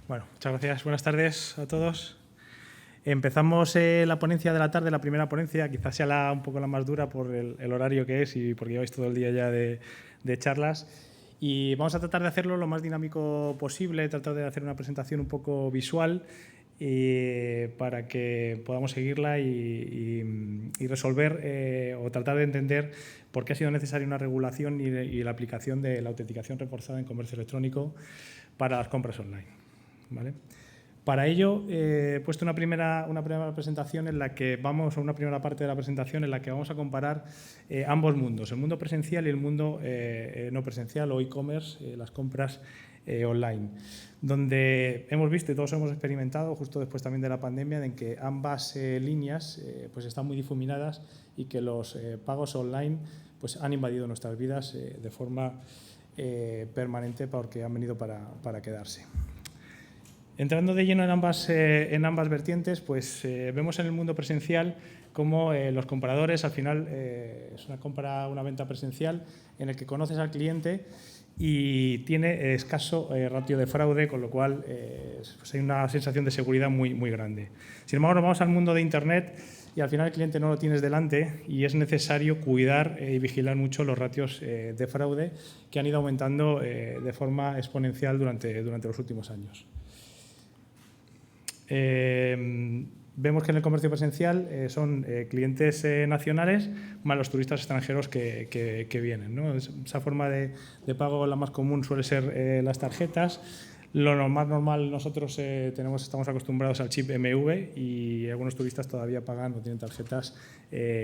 Bueno, muchas gracias. Buenas tardes a todos. Empezamos la ponencia de la tarde, la primera ponencia, quizás sea un poco la más dura por el horario que es y porque lleváis todo el día ya de charlas. Y vamos a tratar de hacerlo lo más dinámico posible, tratar de hacer una presentación un poco visual para que podamos seguirla y resolver o tratar de entender por qué ha sido necesaria una regulación y la aplicación de la autenticación reforzada en comercio electrónico para las compras online, ¿vale? Para ello, he puesto una primera presentación en la que vamos a una primera parte de la presentación en la que vamos a comparar ambos mundos, el mundo presencial y el mundo no presencial o e-commerce, las compras online, donde hemos visto y todos hemos experimentado, justo después también de la pandemia, en que ambas líneas pues están muy difuminadas y que los pagos online pues han invadido nuestras vidas de forma permanente porque han venido para quedarse. Entrando de lleno en ambas vertientes, pues vemos en el mundo presencial cómo los compradores, al final, es una venta presencial en el que conoces al cliente y tiene escaso ratio de fraude, con lo cual pues hay una sensación de seguridad muy, muy grande. Sin embargo, nos vamos al mundo de Internet y al final el cliente no lo tienes delante y es necesario cuidar y vigilar mucho los ratios de fraude que han ido aumentando de forma exponencial durante los últimos años. Vemos que en el comercio presencial son clientes nacionales más los turistas extranjeros que vienen, ¿no? Esa forma de pago, la más común, suele ser las tarjetas. Lo más normal, nosotros estamos acostumbrados al chip MV y algunos turistas todavía pagan o tienen tarjetas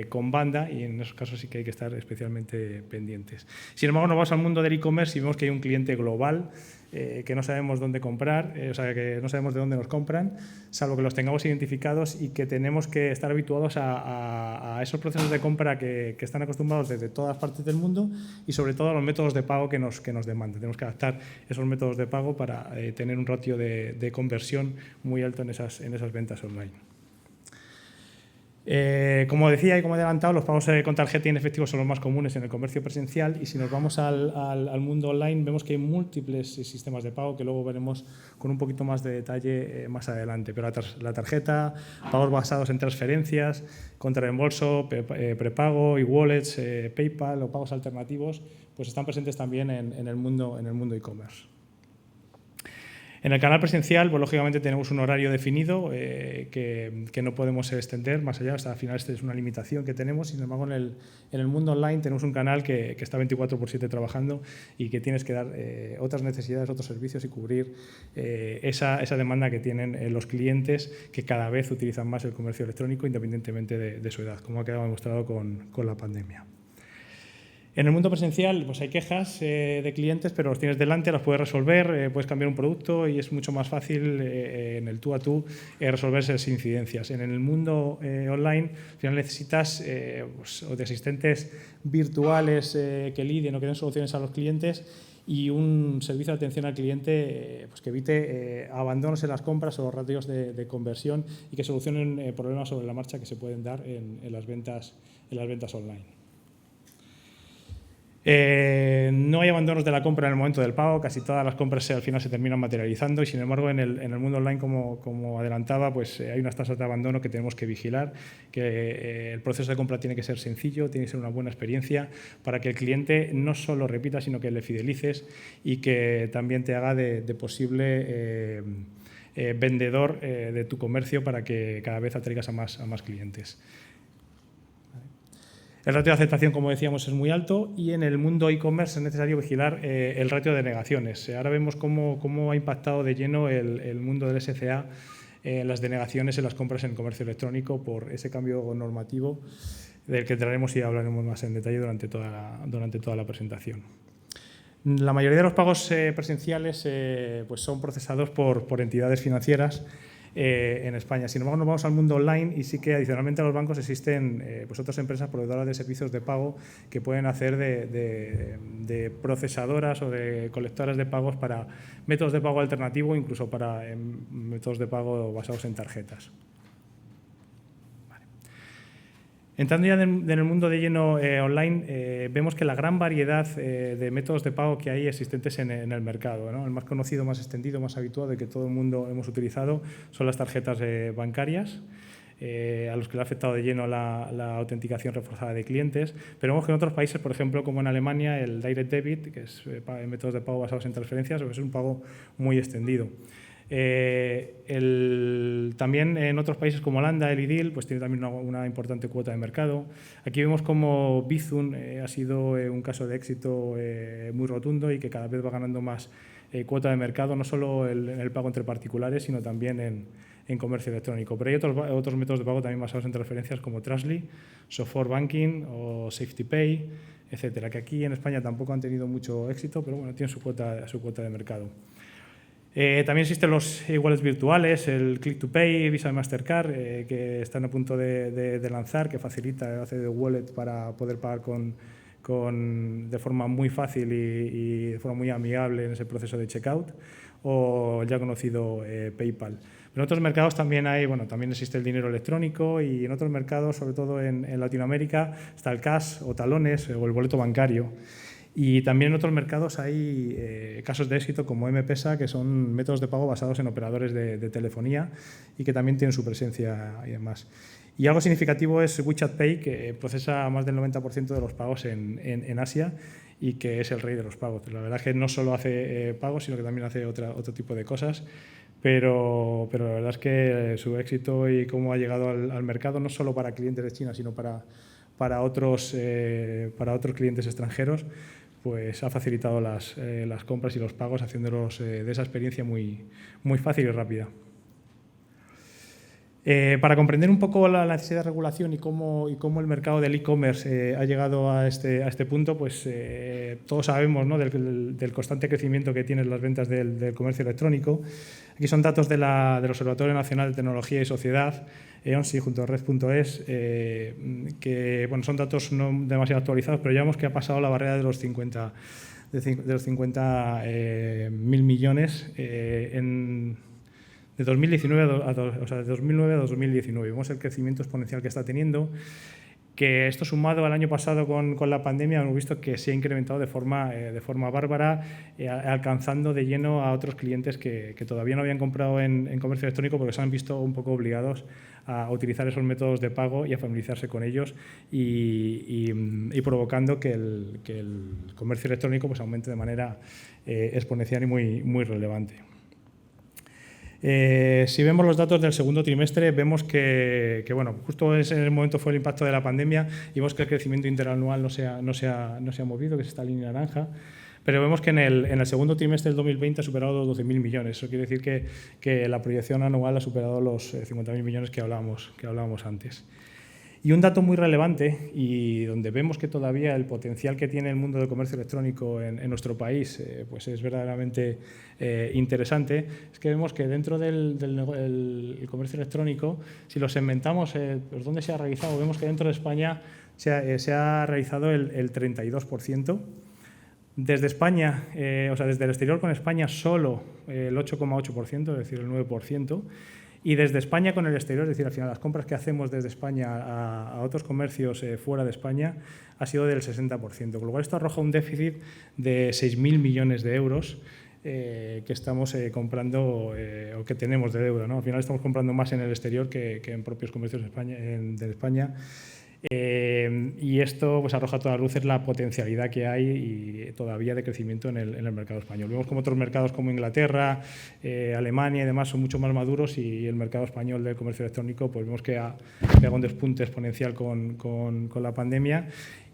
con banda y en esos casos sí que hay que estar especialmente pendientes. Sin embargo, nos vamos al mundo del e-commerce y vemos que hay un cliente global que no sabemos dónde comprar, o sea, que no sabemos de dónde nos compran, salvo que los tengamos identificados y que tenemos que estar habituados a esos procesos de compra que están acostumbrados desde todas partes del mundo y sobre todo a los métodos de pago que nos demandan. Tenemos que adaptar esos métodos de pago para tener un ratio de conversión muy alto en esas ventas online. Como decía y como he adelantado, los pagos con tarjeta y en efectivo son los más comunes en el comercio presencial y si nos vamos al mundo online vemos que hay múltiples sistemas de pago que luego veremos con un poquito más de detalle más adelante. Pero la tarjeta, pagos basados en transferencias, contra reembolso, prepago, e-wallets, PayPal o pagos alternativos, pues están presentes también en el mundo e-commerce. En el canal presencial, pues, lógicamente tenemos un horario definido que no podemos extender más allá, hasta al final esta es una limitación que tenemos. Sin embargo, en el mundo online tenemos un canal que está 24/7 trabajando y que tienes que dar otras necesidades, otros servicios y cubrir esa demanda que tienen los clientes que cada vez utilizan más el comercio electrónico independientemente de su edad, como ha quedado demostrado con la pandemia. En el mundo presencial pues hay quejas de clientes, pero los tienes delante, las puedes resolver, puedes cambiar un producto y es mucho más fácil en el tú a tú resolver esas incidencias. En el mundo online al final necesitas de asistentes virtuales que lidien o que den soluciones a los clientes y un servicio de atención al cliente pues que evite abandonos en las compras o ratios de conversión y que solucionen problemas sobre la marcha que se pueden dar en las ventas online. No hay abandonos de la compra en el momento del pago, casi todas las compras al final se terminan materializando y sin embargo en el mundo online, como adelantaba, pues hay unas tasas de abandono que tenemos que vigilar, que el proceso de compra tiene que ser sencillo, tiene que ser una buena experiencia para que el cliente no solo repita, sino que le fidelices y que también te haga de posible vendedor de tu comercio para que cada vez atraigas a más clientes. El ratio de aceptación, como decíamos, es muy alto y en el mundo e-commerce es necesario vigilar el ratio de denegaciones. Ahora vemos cómo ha impactado de lleno el mundo del SCA las denegaciones en las compras en comercio electrónico por ese cambio normativo del que entraremos y hablaremos más en detalle durante toda la presentación. La mayoría de los pagos presenciales pues son procesados por entidades financieras en España. Sin embargo, nos vamos al mundo online y sí que adicionalmente a los bancos existen pues otras empresas proveedoras de servicios de pago que pueden hacer de procesadoras o de colectoras de pagos para métodos de pago alternativo, incluso para métodos de pago basados en tarjetas. Entrando ya en el mundo de lleno online, vemos que la gran variedad de métodos de pago que hay existentes en el mercado, ¿no? El más conocido, más extendido, más habitual y que todo el mundo hemos utilizado son las tarjetas bancarias, a los que le ha afectado de lleno la autenticación reforzada de clientes. Pero vemos que en otros países, por ejemplo, como en Alemania, el Direct Debit, que es métodos de pago basados en transferencias, es un pago muy extendido. También en otros países como Holanda, el iDeal, pues tiene también una importante cuota de mercado. Aquí vemos como Bizum ha sido un caso de éxito muy rotundo y que cada vez va ganando más cuota de mercado, no solo en el pago entre particulares, sino también en comercio electrónico. Pero hay otros métodos de pago también basados en transferencias como Trustly, Software Banking o SafetyPay, etcétera, que aquí en España tampoco han tenido mucho éxito, pero bueno, tienen su cuota de mercado. También existen los e-wallets virtuales, el Click to Pay, Visa y Mastercard, que están a punto de lanzar, que facilita hacer de wallet para poder pagar de forma muy fácil y de forma muy amigable en ese proceso de checkout, o el ya conocido PayPal. Pero en otros mercados también también existe el dinero electrónico y en otros mercados, sobre todo en Latinoamérica, está el cash o talones o el boleto bancario. Y también en otros mercados hay casos de éxito como M-Pesa, que son métodos de pago basados en operadores de telefonía y que también tienen su presencia y demás. Y algo significativo es WeChat Pay, que procesa más del 90% de los pagos en Asia y que es el rey de los pagos. La verdad es que no solo hace pagos, sino que también hace otro tipo de cosas. Pero la verdad es que su éxito y cómo ha llegado al mercado, no solo para clientes de China, sino para otros clientes extranjeros, pues ha facilitado las compras y los pagos, haciéndolos de esa experiencia muy fácil y rápida. Para comprender un poco la necesidad de regulación y cómo el mercado del e-commerce ha llegado a este punto, pues todos sabemos, ¿no?, del constante crecimiento que tienen las ventas del comercio electrónico. Aquí son datos del Observatorio Nacional de Tecnología y Sociedad, EONSI, junto a Red.es, que son datos no demasiado actualizados, pero ya vemos que ha pasado la barrera de los 50.000 millones de 2009 a 2019. Vemos el crecimiento exponencial que está teniendo, que esto sumado al año pasado con la pandemia hemos visto que se ha incrementado de forma bárbara, alcanzando de lleno a otros clientes que todavía no habían comprado en comercio electrónico porque se han visto un poco obligados a utilizar esos métodos de pago y a familiarizarse con ellos y provocando que el comercio electrónico pues aumente de manera exponencial y muy relevante. Si vemos los datos del segundo trimestre, vemos que justo en ese momento fue el impacto de la pandemia y vemos que el crecimiento interanual no se ha movido, que es esta línea naranja. Pero vemos que en el segundo trimestre del 2020 ha superado los 12.000 millones. Eso quiere decir que la proyección anual ha superado los 50.000 millones que hablábamos antes. Y un dato muy relevante y donde vemos que todavía el potencial que tiene el mundo del comercio electrónico en nuestro país pues es verdaderamente interesante, es que vemos que dentro del comercio electrónico, si lo segmentamos, ¿dónde se ha realizado? Vemos que dentro de España se ha realizado el 32%. Desde España, desde el exterior con España, solo el 8,8%, es decir, el 9%. Y desde España con el exterior, es decir, al final las compras que hacemos desde España a otros comercios fuera de España ha sido del 60%, con lo cual esto arroja un déficit de 6.000 millones de euros que estamos comprando o que tenemos de deuda, ¿no? Al final estamos comprando más en el exterior que en propios comercios de España. Y esto pues arroja a todas luces la potencialidad que hay y todavía de crecimiento en el mercado español. Vemos como otros mercados como Inglaterra, Alemania y demás son mucho más maduros y el mercado español del comercio electrónico pues vemos que ha pegado un despunte exponencial con la pandemia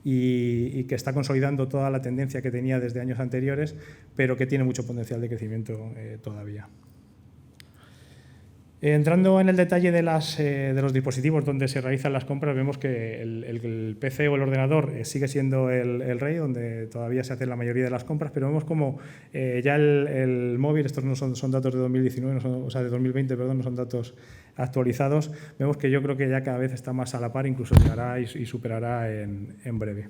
y que está consolidando toda la tendencia que tenía desde años anteriores, pero que tiene mucho potencial de crecimiento todavía. Entrando en el detalle de los dispositivos donde se realizan las compras, vemos que el PC o el ordenador sigue siendo el rey, donde todavía se hacen la mayoría de las compras, pero vemos como ya el móvil, estos no son datos de 2019, de 2020, perdón, no son datos actualizados, vemos que yo creo que ya cada vez está más a la par, incluso llegará y superará en breve.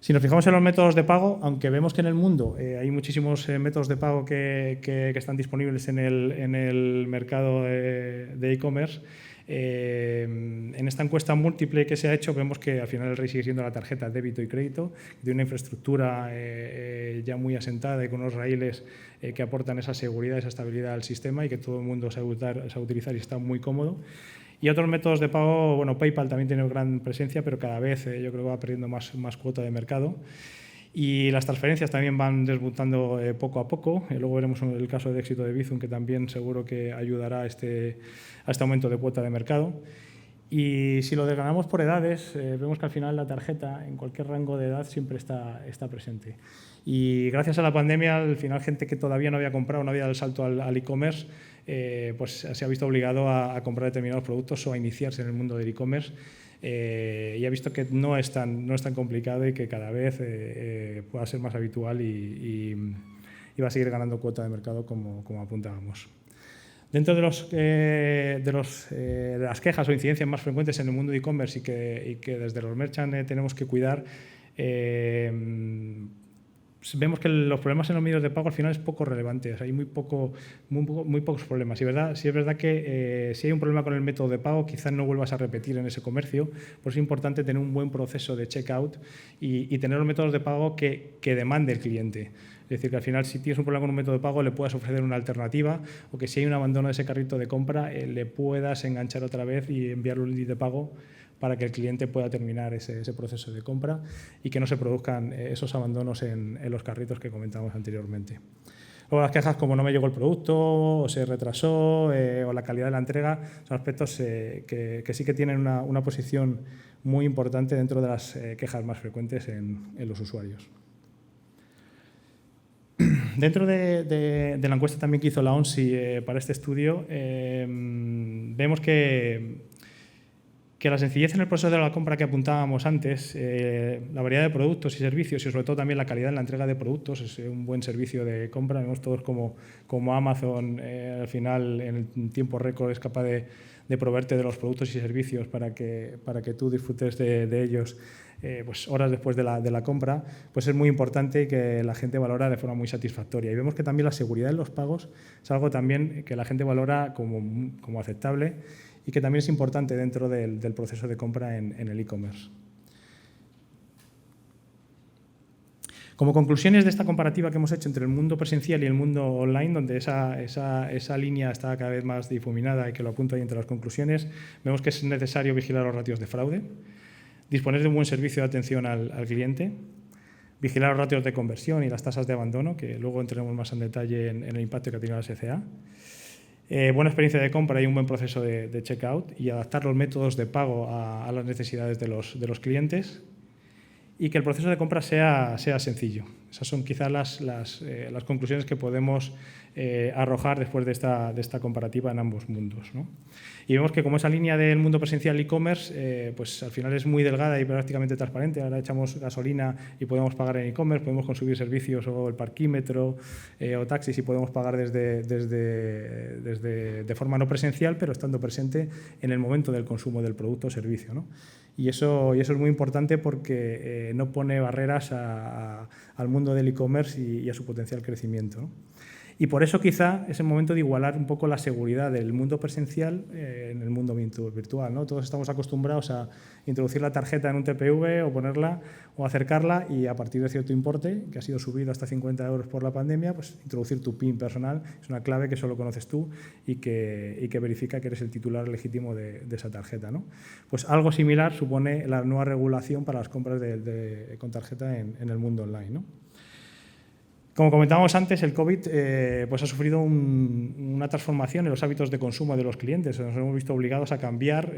Si nos fijamos en los métodos de pago, aunque vemos que en el mundo hay muchísimos métodos de pago que están disponibles en el mercado de e-commerce, En esta encuesta múltiple que se ha hecho vemos que al final el rey sigue siendo la tarjeta débito y crédito, de una infraestructura ya muy asentada y con unos raíles que aportan esa seguridad, esa estabilidad al sistema y que todo el mundo sabe utilizar y está muy cómodo. Y otros métodos de pago, bueno, PayPal también tiene gran presencia, pero cada vez yo creo que va perdiendo más cuota de mercado. Y las transferencias también van desmontando poco a poco. Luego veremos el caso de éxito de Bizum, que también seguro que ayudará a este aumento de cuota de mercado. Y si lo desgranamos por edades, vemos que al final la tarjeta, en cualquier rango de edad, siempre está presente. Y gracias a la pandemia, al final, gente que todavía no había comprado, no había dado el salto al e-commerce, pues se ha visto obligado a comprar determinados productos o a iniciarse en el mundo del e-commerce. Y ha visto que no es tan complicado y que cada vez pueda ser más habitual y va a seguir ganando cuota de mercado como apuntábamos. Dentro de las quejas o incidencias más frecuentes en el mundo de e-commerce y que desde los merchants tenemos que cuidar, vemos que los problemas en los medios de pago al final es poco relevante. O sea, hay muy pocos problemas. Si es verdad que si hay un problema con el método de pago, quizás no vuelvas a repetir en ese comercio. Por eso es importante tener un buen proceso de checkout y tener los métodos de pago que demande el cliente. Es decir, que al final, si tienes un problema con un método de pago, le puedas ofrecer una alternativa o que si hay un abandono de ese carrito de compra, le puedas enganchar otra vez y enviarle un link de pago para que el cliente pueda terminar ese proceso de compra y que no se produzcan esos abandonos en los carritos que comentábamos anteriormente. Luego las quejas como no me llegó el producto, o se retrasó, o la calidad de la entrega, son aspectos que sí que tienen una posición muy importante dentro de las quejas más frecuentes en los usuarios. Dentro de la encuesta también que hizo la ONSI para este estudio, vemos que la sencillez en el proceso de la compra que apuntábamos antes, la variedad de productos y servicios y sobre todo también la calidad en la entrega de productos, es un buen servicio de compra. Vemos todos como Amazon al final en tiempo récord es capaz de proveerte de los productos y servicios para que tú disfrutes de ellos pues horas después de la compra, pues es muy importante que la gente valora de forma muy satisfactoria. Y vemos que también la seguridad en los pagos es algo también que la gente valora como aceptable y que también es importante dentro del proceso de compra en el e-commerce. Como conclusiones de esta comparativa que hemos hecho entre el mundo presencial y el mundo online, donde esa línea está cada vez más difuminada y que lo apunto ahí entre las conclusiones, vemos que es necesario vigilar los ratios de fraude, disponer de un buen servicio de atención al cliente, vigilar los ratios de conversión y las tasas de abandono, que luego entraremos más en detalle en el impacto que ha tenido la SCA. Buena experiencia de compra y un buen proceso de checkout y adaptar los métodos de pago a las necesidades de los clientes y que el proceso de compra sea sencillo. Esas son quizás las conclusiones que podemos arrojar después de esta comparativa en ambos mundos, ¿no? Y vemos que como esa línea del mundo presencial e-commerce, pues al final es muy delgada y prácticamente transparente. Ahora echamos gasolina y podemos pagar en e-commerce, podemos consumir servicios o el parquímetro o taxis y podemos pagar de forma no presencial, pero estando presente en el momento del consumo del producto o servicio, ¿no? Y eso es muy importante porque no pone barreras al mundo del e-commerce y a su potencial crecimiento, ¿no? Y por eso quizá es el momento de igualar un poco la seguridad del mundo presencial en el mundo virtual, ¿no? Todos estamos acostumbrados a introducir la tarjeta en un TPV o ponerla o acercarla y a partir de cierto importe, que ha sido subido hasta 50 € por la pandemia, pues introducir tu PIN personal. Es una clave que solo conoces tú y que verifica que eres el titular legítimo de esa tarjeta, ¿no? Pues algo similar supone la nueva regulación para las compras con tarjeta en el mundo online, ¿no? Como comentábamos antes, el COVID pues ha sufrido una transformación en los hábitos de consumo de los clientes. Nos hemos visto obligados a cambiar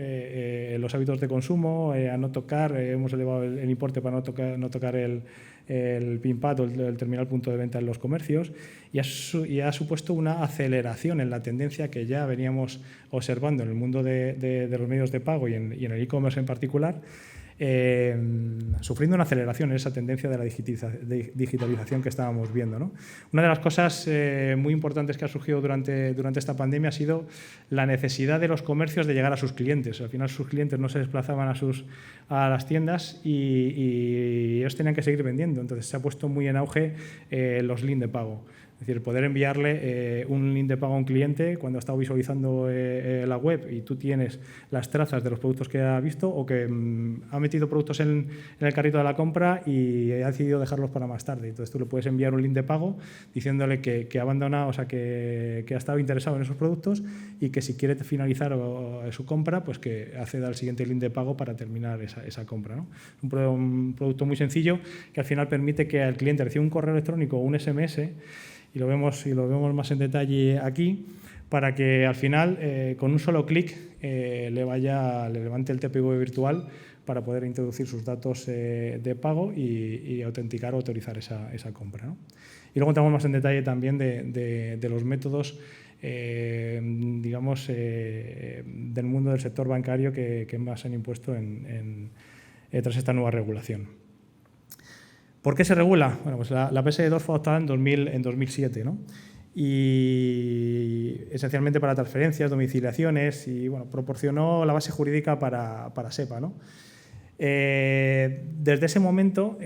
los hábitos de consumo, a no tocar, hemos elevado el importe para no tocar el PIN pad o el terminal punto de venta en los comercios y ha supuesto una aceleración en la tendencia que ya veníamos observando en el mundo de los medios de pago y en el e-commerce en particular, sufriendo una aceleración en esa tendencia de la digitalización que estábamos viendo, ¿no? Una de las cosas muy importantes que ha surgido durante esta pandemia ha sido la necesidad de los comercios de llegar a sus clientes. Al final sus clientes no se desplazaban a las tiendas y ellos tenían que seguir vendiendo. Entonces se ha puesto muy en auge los links de pago. Es decir, poder enviarle un link de pago a un cliente cuando ha estado visualizando la web y tú tienes las trazas de los productos que ha visto o que ha metido productos en el carrito de la compra y ha decidido dejarlos para más tarde. Entonces tú le puedes enviar un link de pago diciéndole que ha abandonado, o sea, que ha estado interesado en esos productos y que si quiere finalizar su compra, pues que acceda al siguiente link de pago para terminar esa compra, ¿no? Un producto muy sencillo que al final permite que el cliente reciba un correo electrónico o un SMS y lo vemos más en detalle aquí, para que al final, con un solo clic, le levante el TPV virtual para poder introducir sus datos de pago y autenticar o autorizar esa compra, ¿no? Y luego entramos más en detalle también de los métodos, digamos, del mundo del sector bancario que más se han impuesto tras esta nueva regulación. ¿Por qué se regula? Bueno, pues la PSD2 fue adoptada en 2007, ¿no? Y esencialmente para transferencias, domiciliaciones y bueno, proporcionó la base jurídica para SEPA, ¿no? Desde ese momento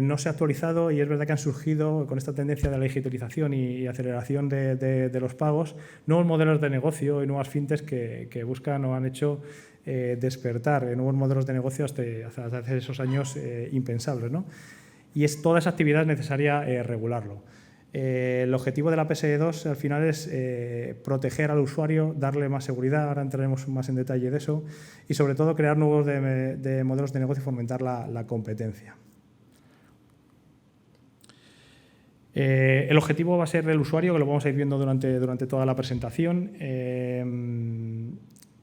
no se ha actualizado y es verdad que han surgido con esta tendencia de la digitalización y aceleración de los pagos nuevos modelos de negocio y nuevas fintechs que buscan o han hecho despertar nuevos modelos de negocio hasta hace esos años impensables, ¿no? Y toda esa actividad es necesaria regularlo. El objetivo de la PSD2 al final es proteger al usuario, darle más seguridad, ahora entraremos más en detalle de eso, y sobre todo crear nuevos de modelos de negocio y fomentar la competencia. El objetivo va a ser el usuario, que lo vamos a ir viendo durante toda la presentación.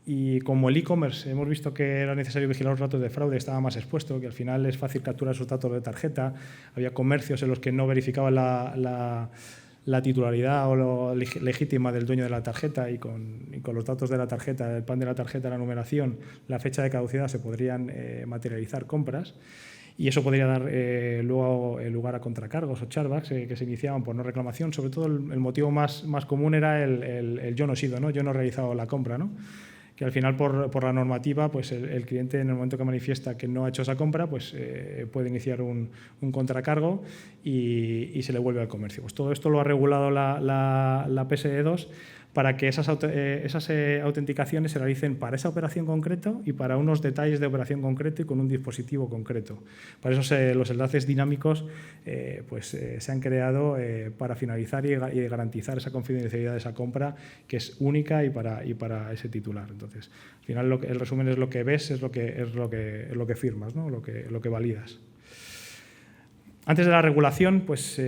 Y como el e-commerce hemos visto que era necesario vigilar los datos de fraude, estaba más expuesto, que al final es fácil capturar esos datos de tarjeta. Había comercios en los que no verificaban la titularidad o lo legítima del dueño de la tarjeta y con los datos de la tarjeta, el PAN de la tarjeta, la numeración, la fecha de caducidad, se podrían materializar compras. Y eso podría dar luego lugar a contracargos o chargebacks que se iniciaban por no reclamación. Sobre todo el motivo más común era el yo no he sido, ¿no? Yo no he realizado la compra, ¿no? Que al final por la normativa, pues el cliente en el momento que manifiesta que no ha hecho esa compra, pues puede iniciar un contracargo y se le vuelve al comercio. Pues todo esto lo ha regulado la PSD2 para que esas autenticaciones se realicen para esa operación concreta y para unos detalles de operación concreto y con un dispositivo concreto. Para eso los enlaces dinámicos se han creado para finalizar y garantizar esa confidencialidad de esa compra, que es única y para ese titular. Entonces, al final el resumen es lo que ves, es lo que firmas, ¿no? lo que validas. Antes de la regulación, pues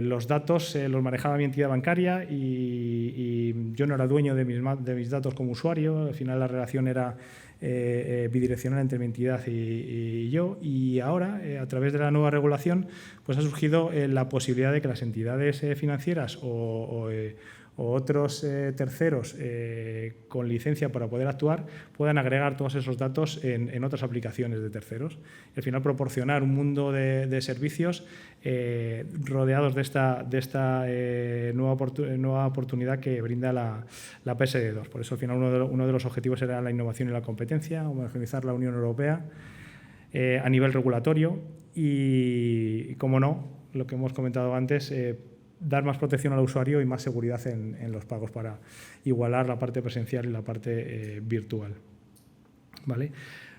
los datos los manejaba mi entidad bancaria y yo no era dueño de mis datos como usuario. Al final la relación era bidireccional entre mi entidad y yo. Y ahora, a través de la nueva regulación, pues ha surgido la posibilidad de que las entidades financieras o otros terceros con licencia para poder actuar puedan agregar todos esos datos en otras aplicaciones de terceros. Y al final proporcionar un mundo de servicios rodeados de esta nueva oportunidad que brinda la PSD2. Por eso al final uno de los objetivos era la innovación y la competencia, homogeneizar la Unión Europea a nivel regulatorio y, como no, lo que hemos comentado antes, dar más protección al usuario y más seguridad en los pagos para igualar la parte presencial y la parte virtual. ¿Vale?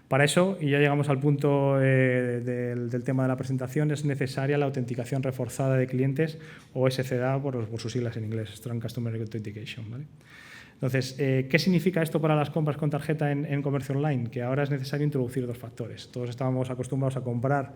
Para eso, y ya llegamos al punto del tema de la presentación, es necesaria la autenticación reforzada de clientes o SCA por sus siglas en inglés, Strong Customer Authentication. ¿Vale? Entonces, ¿qué significa esto para las compras con tarjeta en comercio online? Que ahora es necesario introducir dos factores. Todos estábamos acostumbrados a comprar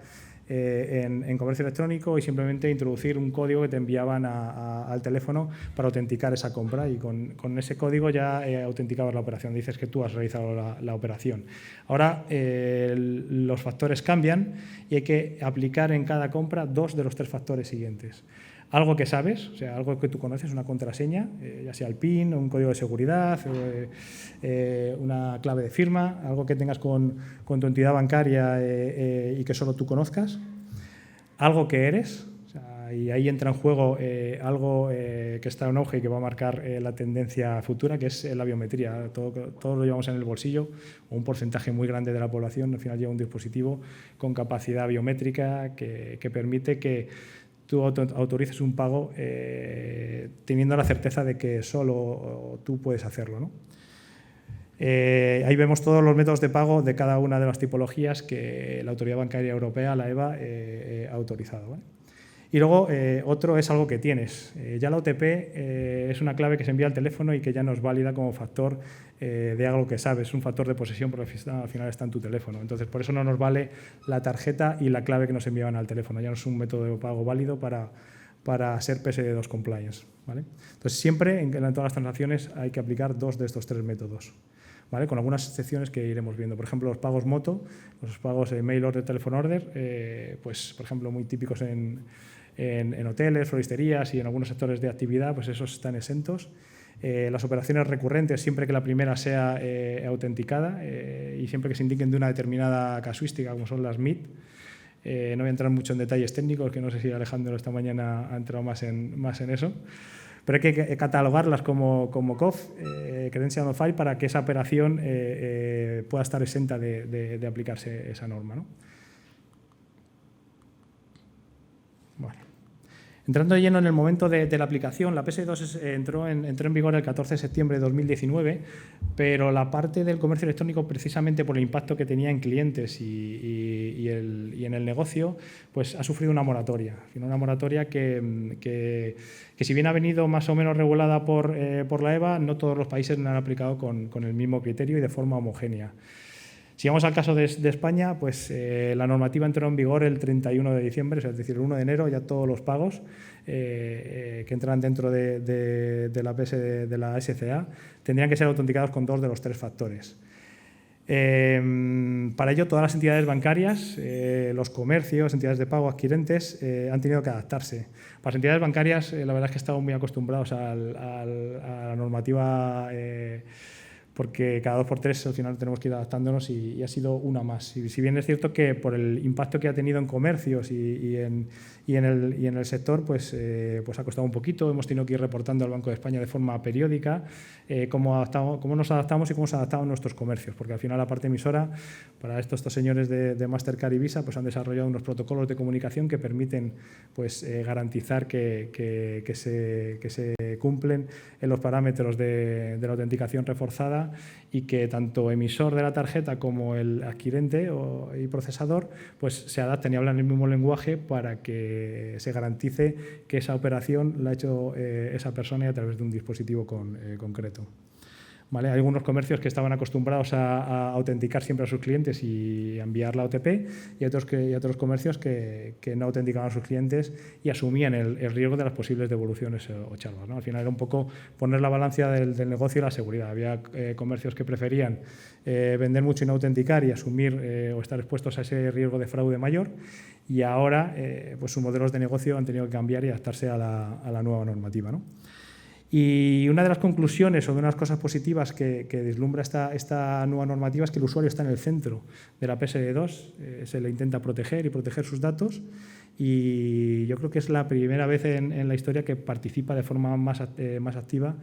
en comercio electrónico y simplemente introducir un código que te enviaban al teléfono para autenticar esa compra y con ese código ya autenticabas la operación. Dices que tú has realizado la operación. Ahora los factores cambian y hay que aplicar en cada compra dos de los tres factores siguientes. Algo que sabes, o sea, algo que tú conoces, una contraseña, ya sea el PIN, un código de seguridad, una clave de firma, algo que tengas con tu entidad bancaria y que solo tú conozcas. Algo que eres, o sea, y ahí entra en juego algo que está en auge y que va a marcar la tendencia futura, que es la biometría. Todo lo llevamos en el bolsillo, o un porcentaje muy grande de la población al final lleva un dispositivo con capacidad biométrica que permite que tú autorices un pago teniendo la certeza de que solo tú puedes hacerlo, ¿no? Ahí vemos todos los métodos de pago de cada una de las tipologías que la Autoridad Bancaria Europea, la EBA, ha autorizado, ¿vale? Y luego, otro es algo que tienes. Ya la OTP es una clave que se envía al teléfono y que ya no es válida como factor de algo que sabes, es un factor de posesión porque al final está en tu teléfono. Entonces, por eso no nos vale la tarjeta y la clave que nos enviaban al teléfono. Ya no es un método de pago válido para ser PSD2 compliance, ¿vale? Entonces, siempre en todas las transacciones hay que aplicar 2 de estos 3 métodos, ¿vale? Con algunas excepciones que iremos viendo. Por ejemplo, los pagos Moto, los pagos mail order, telephone order, pues, por ejemplo, muy típicos en hoteles, floristerías y en algunos sectores de actividad, pues esos están exentos. Las operaciones recurrentes, siempre que la primera sea autenticada y siempre que se indiquen de una determinada casuística, como son las MIT. No voy a entrar mucho en detalles técnicos, que no sé si Alejandro esta mañana ha entrado más en eso. Pero hay que catalogarlas como COF, Credential on File, para que esa operación pueda estar exenta de aplicarse esa norma, ¿no? Bueno. Entrando de lleno en el momento de la aplicación, la PSD2 entró en vigor el 14 de septiembre de 2019, pero la parte del comercio electrónico, precisamente por el impacto que tenía en clientes y en el negocio, pues ha sufrido una moratoria. Una moratoria que si bien ha venido más o menos regulada por la EBA, no todos los países la han aplicado con el mismo criterio y de forma homogénea. Si vamos al caso de España, pues la normativa entró en vigor el 31 de diciembre, es decir, el 1 de enero, ya todos los pagos que entran dentro de la SCA tendrían que ser autenticados con 2 de los 3 factores. Para ello, todas las entidades bancarias, los comercios, entidades de pago, adquirentes, han tenido que adaptarse. Para las entidades bancarias, la verdad es que estamos muy acostumbrados a la normativa, porque cada 2 por 3 al final tenemos que ir adaptándonos y ha sido una más. Y si bien es cierto que por el impacto que ha tenido en comercios y en el sector, pues ha costado un poquito. Hemos tenido que ir reportando al Banco de España de forma periódica cómo nos adaptamos y cómo se adaptaban nuestros comercios, porque al final la parte emisora, para estos señores de Mastercard y Visa, pues han desarrollado unos protocolos de comunicación que permiten pues garantizar que se cumplen en los parámetros de la autenticación reforzada y que tanto emisor de la tarjeta como el adquirente y procesador pues se adapten y hablan el mismo lenguaje para que se garantice que esa operación la ha hecho esa persona y a través de un dispositivo concreto. ¿Vale? Hay algunos comercios que estaban acostumbrados a autenticar siempre a sus clientes y a enviar la OTP, y otros comercios que no autenticaban a sus clientes y asumían el riesgo de las posibles devoluciones o charlas, ¿no? Al final era un poco poner la balanza del negocio y la seguridad. Había comercios que preferían vender mucho y no autenticar y asumir o estar expuestos a ese riesgo de fraude mayor, y ahora pues sus modelos de negocio han tenido que cambiar y adaptarse a la nueva normativa, ¿no? Y una de las conclusiones o de unas cosas positivas que vislumbra esta nueva normativa es que el usuario está en el centro de la PSD2, se le intenta proteger y proteger sus datos, y yo creo que es la primera vez en la historia que participa de forma más activa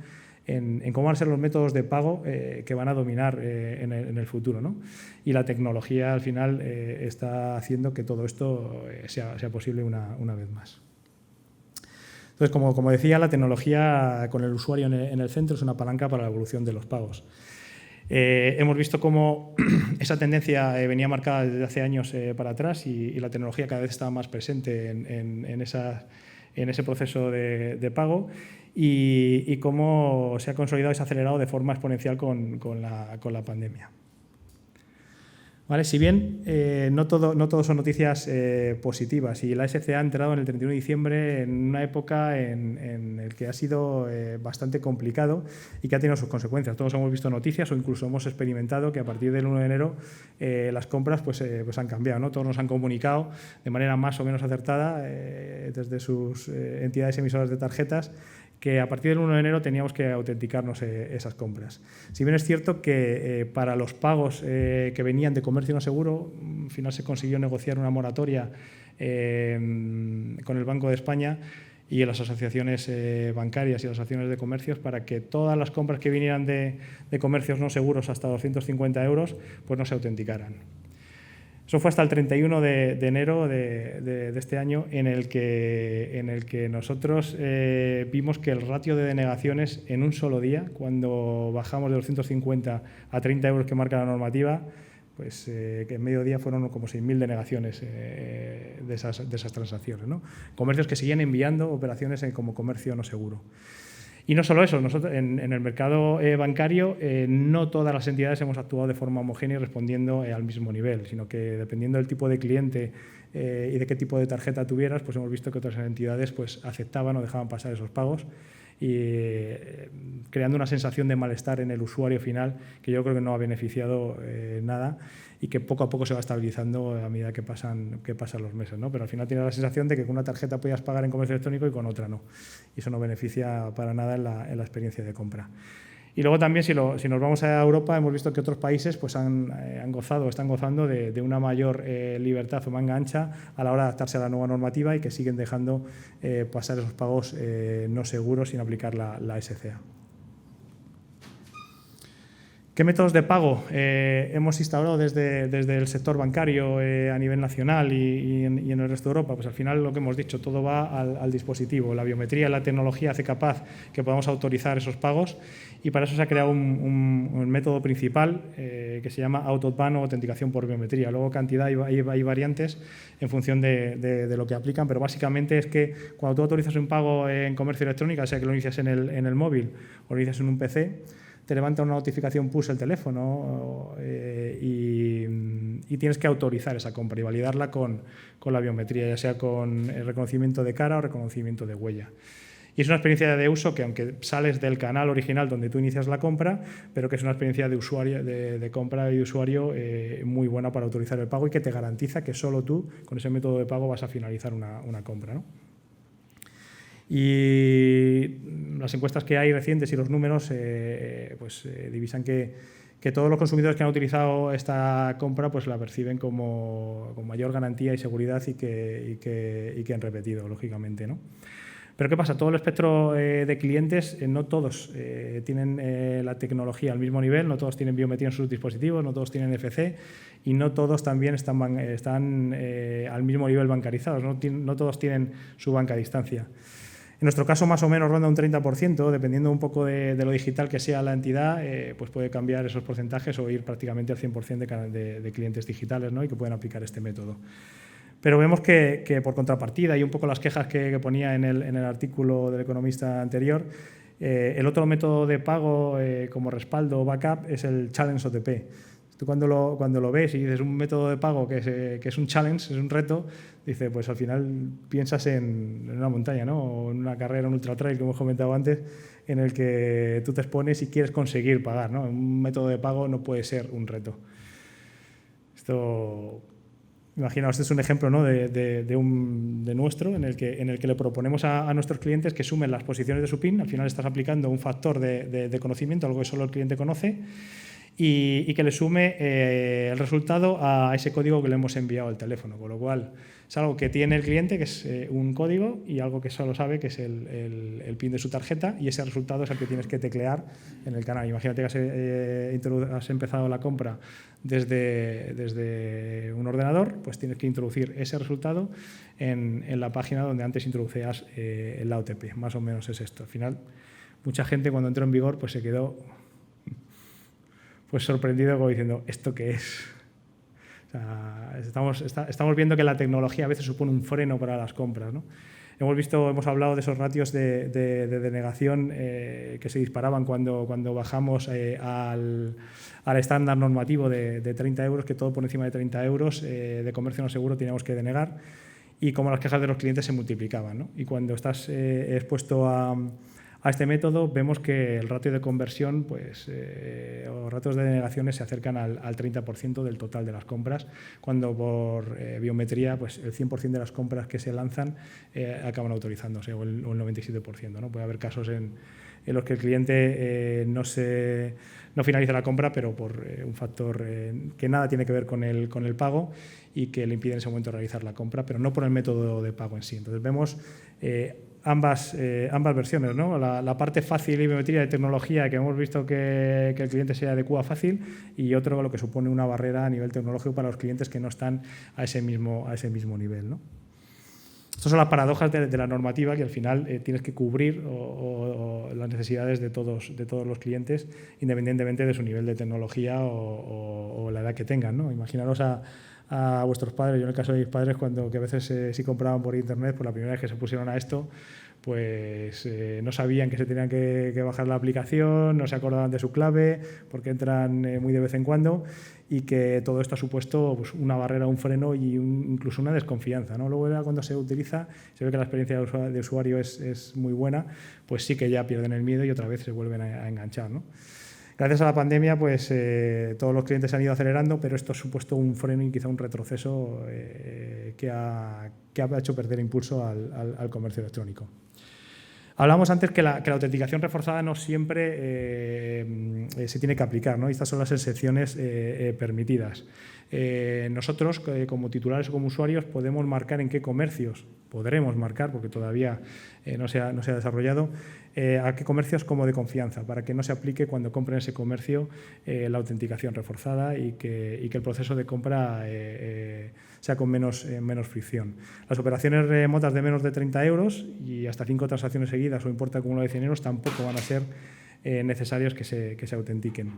en cómo van a ser los métodos de pago que van a dominar en el futuro, ¿no? Y la tecnología al final está haciendo que todo esto sea posible una vez más. Entonces, como decía, la tecnología con el usuario en el centro es una palanca para la evolución de los pagos. Hemos visto cómo esa tendencia venía marcada desde hace años para atrás y la tecnología cada vez está más presente en ese proceso de pago y cómo se ha consolidado y se ha acelerado de forma exponencial con la pandemia. ¿Vale? Si bien no todo son noticias positivas, y la SCA ha entrado en el 31 de diciembre en una época en el que ha sido bastante complicado y que ha tenido sus consecuencias. Todos hemos visto noticias o incluso hemos experimentado que a partir del 1 de enero las compras pues han cambiado, ¿no? Todos nos han comunicado de manera más o menos acertada desde sus entidades emisoras de tarjetas que a partir del 1 de enero teníamos que autenticarnos esas compras. Si bien es cierto que para los pagos que venían de comercio no seguro, al final se consiguió negociar una moratoria con el Banco de España y en las asociaciones bancarias y las asociaciones de comercios para que todas las compras que vinieran de comercios no seguros hasta 250 euros pues no se autenticaran. Eso fue hasta el 31 de enero de este año, en el que nosotros vimos que el ratio de denegaciones en un solo día, cuando bajamos de 250 a 30 euros que marca la normativa, pues que en medio día fueron como 6.000 denegaciones de esas transacciones, ¿no? Comercios que seguían enviando operaciones como comercio no seguro. Y no solo eso, nosotros en el mercado bancario no todas las entidades hemos actuado de forma homogénea y respondiendo al mismo nivel, sino que dependiendo del tipo de cliente y de qué tipo de tarjeta tuvieras, pues hemos visto que otras entidades pues aceptaban o dejaban pasar esos pagos y creando una sensación de malestar en el usuario final que yo creo que no ha beneficiado nada y que poco a poco se va estabilizando a medida que pasan los meses, ¿no? Pero al final tienes la sensación de que con una tarjeta podías pagar en comercio electrónico y con otra no. Y eso no beneficia para nada en la experiencia de compra. Y luego también, si nos vamos a Europa, hemos visto que otros países pues, han gozado o están gozando de una mayor libertad o manga ancha a la hora de adaptarse a la nueva normativa y que siguen dejando pasar esos pagos no seguros sin aplicar la SCA. ¿Qué métodos de pago hemos instaurado desde el sector bancario a nivel nacional y en el resto de Europa? Pues al final lo que hemos dicho, todo va al dispositivo. La biometría, la tecnología hace capaz que podamos autorizar esos pagos y para eso se ha creado un método principal que se llama Auto-Ban o autenticación por biometría. Luego cantidad hay variantes en función de lo que aplican, pero básicamente es que cuando tú autorizas un pago en comercio electrónico, sea que lo inicias en el móvil o lo inicias en un PC, te levanta una notificación push el teléfono y tienes que autorizar esa compra y validarla con la biometría, ya sea con el reconocimiento de cara o reconocimiento de huella. Y es una experiencia de uso que, aunque sales del canal original donde tú inicias la compra, pero que es una experiencia de usuario, de compra y de usuario muy buena para autorizar el pago y que te garantiza que solo tú, con ese método de pago, vas a finalizar una compra, ¿no? Y las encuestas que hay recientes y los números divisan que todos los consumidores que han utilizado esta compra pues la perciben con mayor garantía y seguridad y que han repetido, lógicamente, ¿no? Pero ¿qué pasa? Todo el espectro de clientes, no todos tienen la tecnología al mismo nivel, no todos tienen biometría en sus dispositivos, no todos tienen NFC y no todos también están al mismo nivel bancarizados, no todos tienen su banca a distancia. En nuestro caso, más o menos ronda un 30%, dependiendo un poco de lo digital que sea la entidad, pues puede cambiar esos porcentajes o ir prácticamente al 100% de clientes digitales, ¿no? Y que pueden aplicar este método. Pero vemos que por contrapartida, y un poco las quejas que ponía en el artículo del economista anterior, el otro método de pago como respaldo o backup es el Challenge OTP. Tú cuando lo ves y dices un método de pago que es un challenge, es un reto, dice, pues al final piensas en una montaña, ¿no? O en una carrera, un ultra trail, como hemos comentado antes, en el que tú te expones y quieres conseguir pagar, ¿no? Un método de pago no puede ser un reto. Esto, imaginaos, este es un ejemplo, ¿no? de nuestro, en el que le proponemos a nuestros clientes que sumen las posiciones de su PIN. Al final estás aplicando un factor de conocimiento, algo que solo el cliente conoce, y que le sume el resultado a ese código que le hemos enviado al teléfono, con lo cual es algo que tiene el cliente, que es un código, y algo que solo sabe, que es el PIN de su tarjeta, y ese resultado es el que tienes que teclear en el canal. Imagínate que has empezado la compra desde un ordenador, pues tienes que introducir ese resultado en la página donde antes introducías la OTP. Más o menos es esto. Al final, mucha gente cuando entró en vigor pues se quedó pues sorprendido, como diciendo, ¿esto qué es? O sea, estamos viendo que la tecnología a veces supone un freno para las compras, ¿no? Hemos hablado de esos ratios de denegación que se disparaban cuando bajamos al estándar normativo de 30 euros, que todo por encima de 30 euros de comercio no seguro teníamos que denegar, y como las quejas de los clientes se multiplicaban, ¿no? Y cuando estás expuesto a este método, vemos que el ratio de conversión, pues, o ratios de denegaciones se acercan al 30% del total de las compras, cuando por biometría, pues, el 100% de las compras que se lanzan acaban autorizándose, o el 97%, ¿no? Puede haber casos en los que el cliente no finaliza la compra, pero por un factor que nada tiene que ver con el pago y que le impide en ese momento realizar la compra, pero no por el método de pago en sí. Entonces vemos ambas versiones, ¿no? La parte fácil y biometría de tecnología, que hemos visto que el cliente se adecúa fácil, y otro lo que supone una barrera a nivel tecnológico para los clientes que no están a ese mismo nivel, ¿no? Estas son las paradojas de la normativa, que al final tienes que cubrir o las necesidades de todos los clientes, independientemente de su nivel de tecnología o la edad que tengan, ¿no? Imaginaros a vuestros padres. Yo en el caso de mis padres, que a veces sí compraban por internet, por la primera vez que se pusieron a esto, pues no sabían que se tenían que bajar la aplicación, no se acordaban de su clave, porque entran muy de vez en cuando, y que todo esto ha supuesto pues, una barrera, un freno y incluso una desconfianza, ¿no? Luego cuando se utiliza, se ve que la experiencia de usuario es muy buena, pues sí que ya pierden el miedo y otra vez se vuelven a enganchar, ¿no? Gracias a la pandemia, pues todos los clientes se han ido acelerando, pero esto ha supuesto un freno y quizá un retroceso que ha hecho perder impulso al comercio electrónico. Hablamos antes que la autenticación reforzada no siempre se tiene que aplicar, ¿no? Estas son las excepciones permitidas. Nosotros, como titulares o como usuarios, podemos marcar en qué comercios, podremos marcar, porque todavía no se ha desarrollado, a qué comercios como de confianza, para que no se aplique cuando compren ese comercio la autenticación reforzada y que el proceso de compra sea con menos fricción. Las operaciones remotas de menos de 30 euros y hasta 5 transacciones seguidas o importe acumulado de 100 euros tampoco van a ser necesarios que se autentiquen.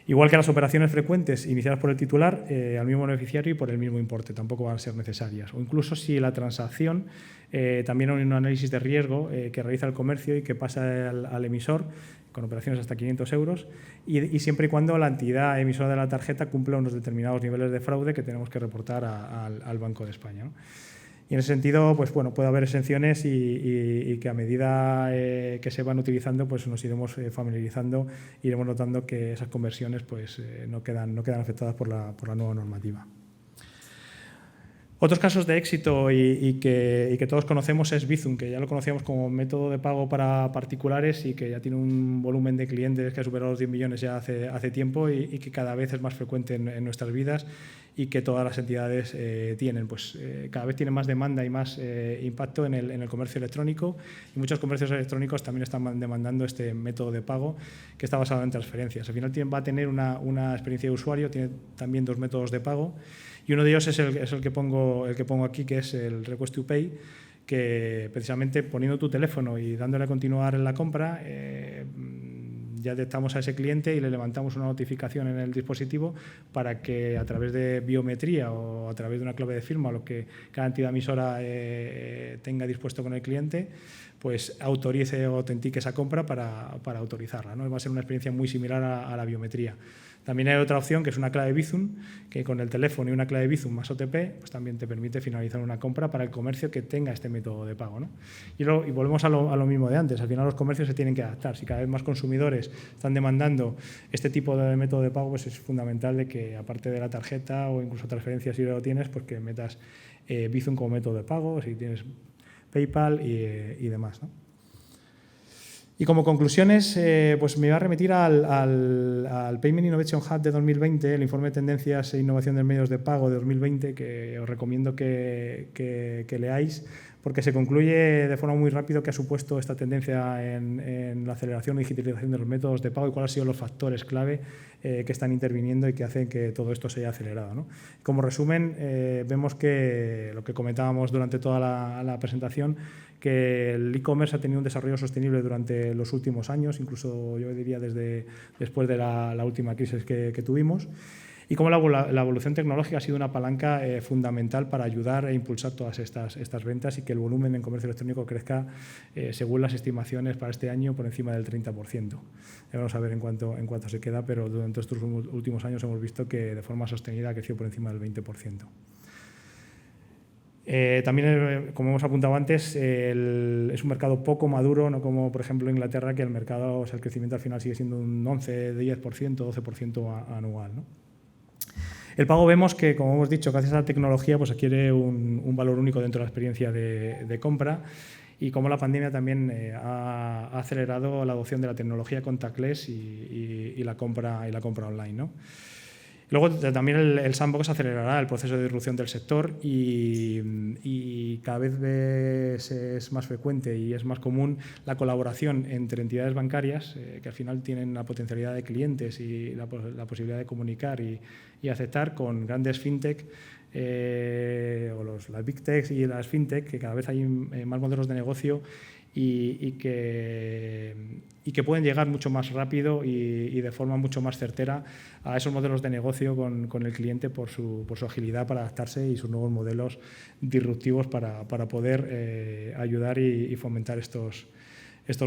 Igual que las operaciones frecuentes iniciadas por el titular al mismo beneficiario y por el mismo importe, tampoco van a ser necesarias. O incluso si la transacción también hay un análisis de riesgo que realiza el comercio y que pasa al emisor con operaciones hasta 500 euros y siempre y cuando la entidad emisora de la tarjeta cumpla unos determinados niveles de fraude que tenemos que reportar al Banco de España, ¿no? Y en ese sentido, pues bueno, puede haber exenciones y que a medida que se van utilizando, pues nos iremos familiarizando, iremos notando que esas conversiones pues, no quedan afectadas por la nueva normativa. Otros casos de éxito y que todos conocemos es Bizum, que ya lo conocíamos como método de pago para particulares y que ya tiene un volumen de clientes que ha superado los 10 millones ya hace tiempo y que cada vez es más frecuente en nuestras vidas y que todas las entidades tienen. Pues cada vez tiene más demanda y más impacto en el comercio electrónico y muchos comercios electrónicos también están demandando este método de pago que está basado en transferencias. Al final va a tener una experiencia de usuario, tiene también dos métodos de pago. Y uno de ellos es el que pongo aquí, que es el Request to Pay, que precisamente poniendo tu teléfono y dándole a continuar en la compra, ya detectamos a ese cliente y le levantamos una notificación en el dispositivo para que a través de biometría o a través de una clave de firma, lo que cada entidad emisora tenga dispuesto con el cliente, pues autorice o autentique esa compra para autorizarla, ¿no? Va a ser una experiencia muy similar a la biometría. También hay otra opción que es una clave Bizum, que con el teléfono y una clave Bizum más OTP, pues también te permite finalizar una compra para el comercio que tenga este método de pago, ¿no? Y volvemos a lo mismo de antes. Al final los comercios se tienen que adaptar. Si cada vez más consumidores están demandando este tipo de método de pago, pues es fundamental de que aparte de la tarjeta o incluso transferencias si lo tienes, pues que metas Bizum como método de pago, si tienes PayPal y demás, ¿no? Y como conclusiones, pues me voy a remitir al Payment Innovation Hub de 2020, el informe de tendencias e innovación de medios de pago de 2020, que os recomiendo que leáis, porque se concluye de forma muy rápida qué ha supuesto esta tendencia en la aceleración y digitalización de los métodos de pago y cuáles han sido los factores clave que están interviniendo y que hacen que todo esto se haya acelerado, ¿no? Como resumen, vemos que lo que comentábamos durante toda la presentación, que el e-commerce ha tenido un desarrollo sostenible durante los últimos años, incluso yo diría después de la última crisis que tuvimos, y cómo la evolución tecnológica ha sido una palanca fundamental para ayudar e impulsar todas estas ventas y que el volumen en comercio electrónico crezca, según las estimaciones para este año, por encima del 30%. Ya vamos a ver en cuánto se queda, pero durante estos últimos años hemos visto que de forma sostenida ha crecido por encima del 20%. También, como hemos apuntado antes, es un mercado poco maduro, no como, por ejemplo, Inglaterra, que el mercado, o sea, el crecimiento al final sigue siendo un 11, 10%, 12% anual, ¿no? El pago vemos que, como hemos dicho, gracias a la tecnología pues adquiere un valor único dentro de la experiencia de compra y como la pandemia también ha acelerado la adopción de la tecnología contactless y la compra online, ¿no? Luego también el sandbox acelerará el proceso de disrupción del sector y cada vez es más frecuente y es más común la colaboración entre entidades bancarias que al final tienen la potencialidad de clientes y la posibilidad de comunicar y aceptar con grandes fintech las big techs y las fintech, que cada vez hay más modelos de negocio y que pueden llegar mucho más rápido y de forma mucho más certera a esos modelos de negocio con el cliente por su agilidad para adaptarse y sus nuevos modelos disruptivos para poder ayudar y fomentar estos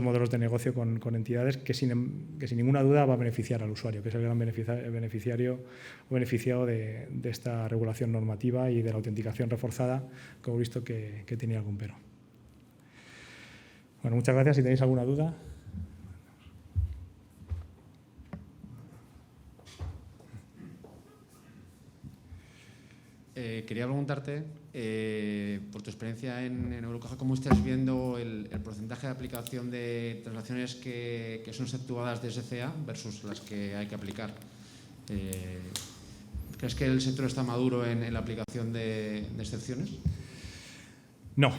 modelos de negocio con entidades que sin ninguna duda va a beneficiar al usuario, que es el gran beneficiario o beneficiado de esta regulación normativa y de la autenticación reforzada, que hemos visto que tenía algún pero. Bueno, muchas gracias. Si tenéis alguna duda. Quería preguntarte, por tu experiencia en Eurocaja, ¿cómo estás viendo el porcentaje de aplicación de transacciones que son exceptuadas de SCA versus las que hay que aplicar? ¿Crees que el sector está maduro en la aplicación de excepciones? No.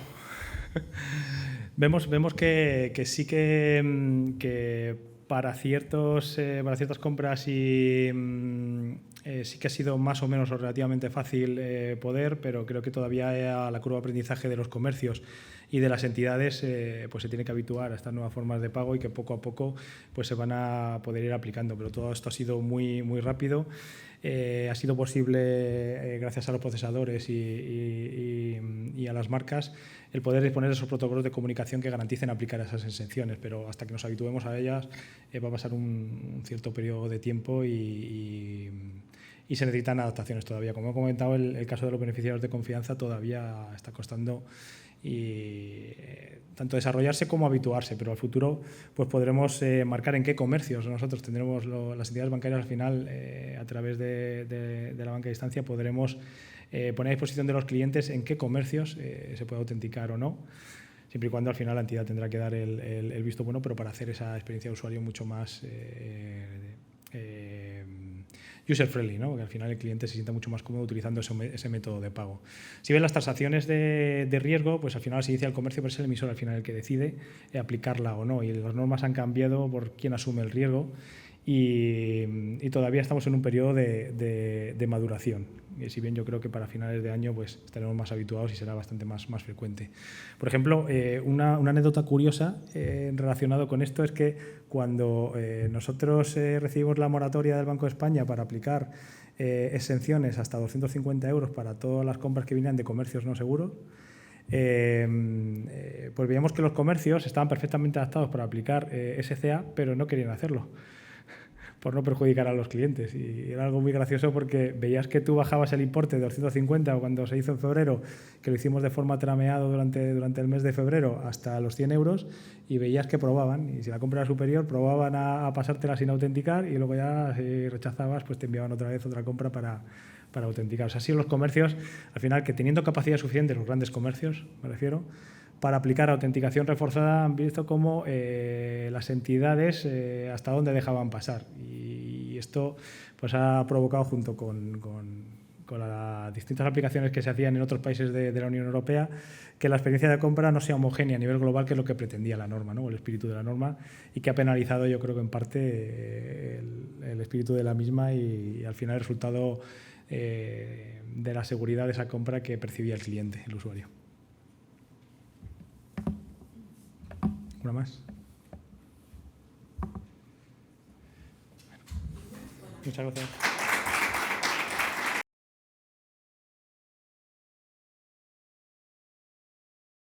Vemos que sí que para ciertas compras sí que ha sido más o menos o relativamente fácil poder, pero creo que todavía la curva de aprendizaje de los comercios y de las entidades pues se tiene que habituar a estas nuevas formas de pago y que poco a poco pues se van a poder ir aplicando. Pero todo esto ha sido muy rápido. Ha sido posible, gracias a los procesadores y a las marcas, el poder disponer de esos protocolos de comunicación que garanticen aplicar esas exenciones, pero hasta que nos habituemos a ellas va a pasar un cierto periodo de tiempo y se necesitan adaptaciones todavía. Como he comentado, el caso de los beneficiarios de confianza todavía está costando tanto desarrollarse como habituarse, pero al futuro pues podremos marcar en qué comercios nosotros tendremos las entidades bancarias al final a través de la banca a distancia podremos poner a disposición de los clientes en qué comercios se puede autenticar o no, siempre y cuando al final la entidad tendrá que dar el visto bueno, pero para hacer esa experiencia de usuario mucho más user-friendly, ¿no? Que al final el cliente se sienta mucho más cómodo utilizando ese método de pago. Si ven las transacciones de riesgo, pues al final se inicia el comercio, pero es el emisor al final el que decide aplicarla o no. Y las normas han cambiado por quién asume el riesgo y todavía estamos en un periodo de maduración. Y si bien yo creo que para finales de año pues estaremos más habituados y será bastante más frecuente. Por ejemplo, una anécdota curiosa relacionado con esto es que cuando nosotros recibimos la moratoria del Banco de España para aplicar exenciones hasta 250 euros para todas las compras que vinieran de comercios no seguros, pues veíamos que los comercios estaban perfectamente adaptados para aplicar SCA, pero no querían hacerlo por no perjudicar a los clientes. Y era algo muy gracioso porque veías que tú bajabas el importe de 250 o cuando se hizo en febrero, que lo hicimos de forma trameado durante el mes de febrero hasta los 100 euros y veías que probaban. Y si la compra era superior, probaban a pasártela sin autenticar y luego ya si rechazabas, pues te enviaban otra vez otra compra para autenticar. O sea, así los comercios, al final, que teniendo capacidad suficiente, los grandes comercios, me refiero, para aplicar autenticación reforzada han visto cómo las entidades hasta dónde dejaban pasar y esto pues ha provocado junto con las distintas aplicaciones que se hacían en otros países de la Unión Europea que la experiencia de compra no sea homogénea a nivel global, que es lo que pretendía la norma, ¿no? O el espíritu de la norma, y que ha penalizado yo creo que en parte el espíritu de la misma y al final el resultado de la seguridad de esa compra que percibía el cliente, el usuario. ¿Una más? Muchas gracias.